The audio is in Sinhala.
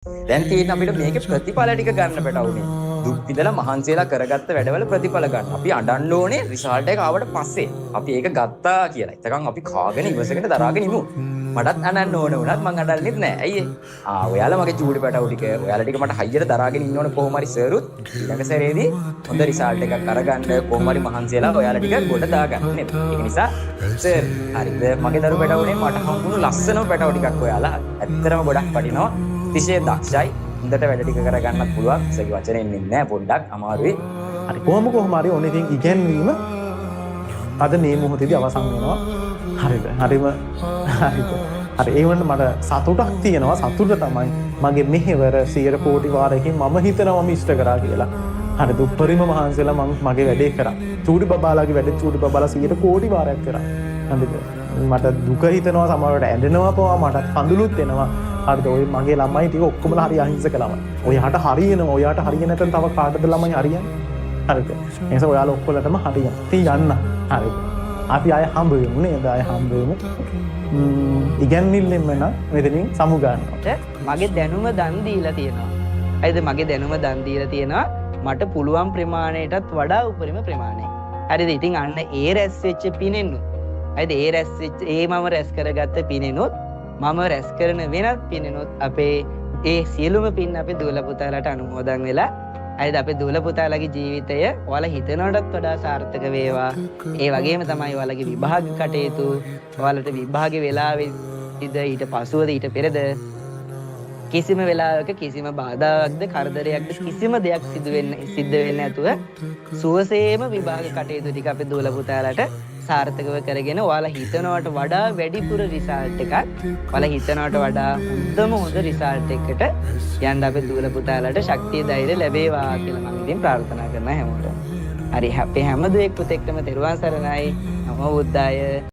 දැන් තියෙන අපිට මේකේ ප්‍රතිඵල ටික ගන්න බැටවුනේ. දුක් විඳලා මහන්සියලා කරගත්ත වැඩවල ප්‍රතිඵල ගන්න. අපි අඬන්න ඕනේ රිසල්ට් එක ආවට පස්සේ. අපි ඒක ගත්තා කියලා. එතකන් අපි කාගෙන ඉවසගෙන දරාගෙන ඉමු. මටත් අඬන්න ඕන වුණත් මං අඬන්නෙත් නෑ. ඇයි ඒ? ඔයාලා මගේ චූටි පැටවු ටික ඔයාලා ටික මට හයියට දරාගෙන ඉන්න ඕනේ කොහොම හරි සර්ුත්. ඊළඟ සැරේදී හොඳ රිසල්ට් එකක් අරගන්න කොහොම හරි මහන්සියලා ඔයාලා ටික ගොඩ දාගන්න නේද? ඒක නිසා සර් හරිද මගේ දරු පැටවුනේ මට හම්බුණු ලස්සනම පැටවු ටිකක් ඔයාලා. ඇත්තටම ගොඩක් වටිනවා. තිශය දක්ෂයි. හොඳට වැඩ ටික කරගන්නත් පුළුවන්. සගේ වචනේ ඉන්නේ නැහැ පොඩ්ඩක් අමාරුයි. හරි කොහොම හරි ඕනේ ඉතින් ඉගැන්වීම අද මේ මොහොතේදී අවසන් වෙනවා. හරිද? හරිම හරිද? හරි ඒ වුණාට මට සතුටක් තියෙනවා. සතුට තමයි මගේ මෙහෙවර 100 කෝටි වාරයකින් මම හිතනවා මම ඉෂ්ට කරා කියලා. හරිද? උපරිම මහන්සියලා මම මගේ වැඩේ කරා. චූටි බබාලාගේ වැඩේ චූටි බබාලා 100 කෝටි වාරයක් කරා. හරිද? මට දුක හිතෙනවා සමහරවිට ඇඬෙනවා පවා මට කඳුළුත් එනවා. හරිද? ඔය මගේ ළමයි ටික ඔක්කොමලා හරි අහිංසක ළමයි. ඔයාට හරියනවා. ඔයාට හරිය නැත්නම් තව කාටද ළමයි හරියන්නේ? හරිද? ඒ නිසා ඔයාලා ඔක්කොලටම හරියන. ඉතින් යන්න. හරිද? අපි ආය හම්බ වෙමු නේද? ආය හම්බ වෙමු. ඉගැන්විල්ලෙන්ම නම් මෙතනින් සමු ගන්නවා. මගේ දැනුම දන් දීලා තියෙනවා. හරිද? මගේ දැනුම දන් දීලා තියෙනවා. මට පුළුවන් ප්‍රමාණයටත් වඩා උපරිම ප්‍රමාණය. හරිද? ඉතින් අන්න ඒ රැස් වෙච්ච පිනෙන්නු. හරිද? ඒ රැස් වෙච්ච මම රැස් කරගත්ත පිනෙනොත් මම රැස් කරන වෙනත් පිනෙනොත් අපේ ඒ සියලුම පින් අපේ දුවල පුතාලාට අනුමෝදන් වෙලා හරිද? අපේ දුවල පුතාලාගේ ජීවිතය ඔයාලා හිතනවටත් වඩා සාර්ථක වේවා. ඒ වගේම තමයි ඔයාලගේ විභාග කටයුතු ඔයාලට විභාගේ වෙලාවෙ ඊට පසුවද ඊට පෙරද කිසිම වෙලාවක කිසිම බාධාවක්ද කරදරයක්ද කිසිම දෙයක් සිද්ධ වෙන්නේ නැතුව සුවසේම විභාග කටයුතු ටික අපේ දුවල පුතාලාට සාර්ථකව කරගෙන ඔයාලා හිතනවට වඩා වැඩිපුර රිසල්ට් එකක් ඔයාලා හිතනවට වඩා හොඳ රිසල්ට් එකකට යන්න අපේ දුවල පුතාලාට ශක්තිය ධෛර්යය ලැබේවා කියලා මම ඉතින් ප්‍රාර්ථනා කරනවා හැමෝටම. හරි අපේ හැම දුවෙක් පුතෙක්ටම තෙරුවන් සරණයි. නමෝ බුද්ධාය.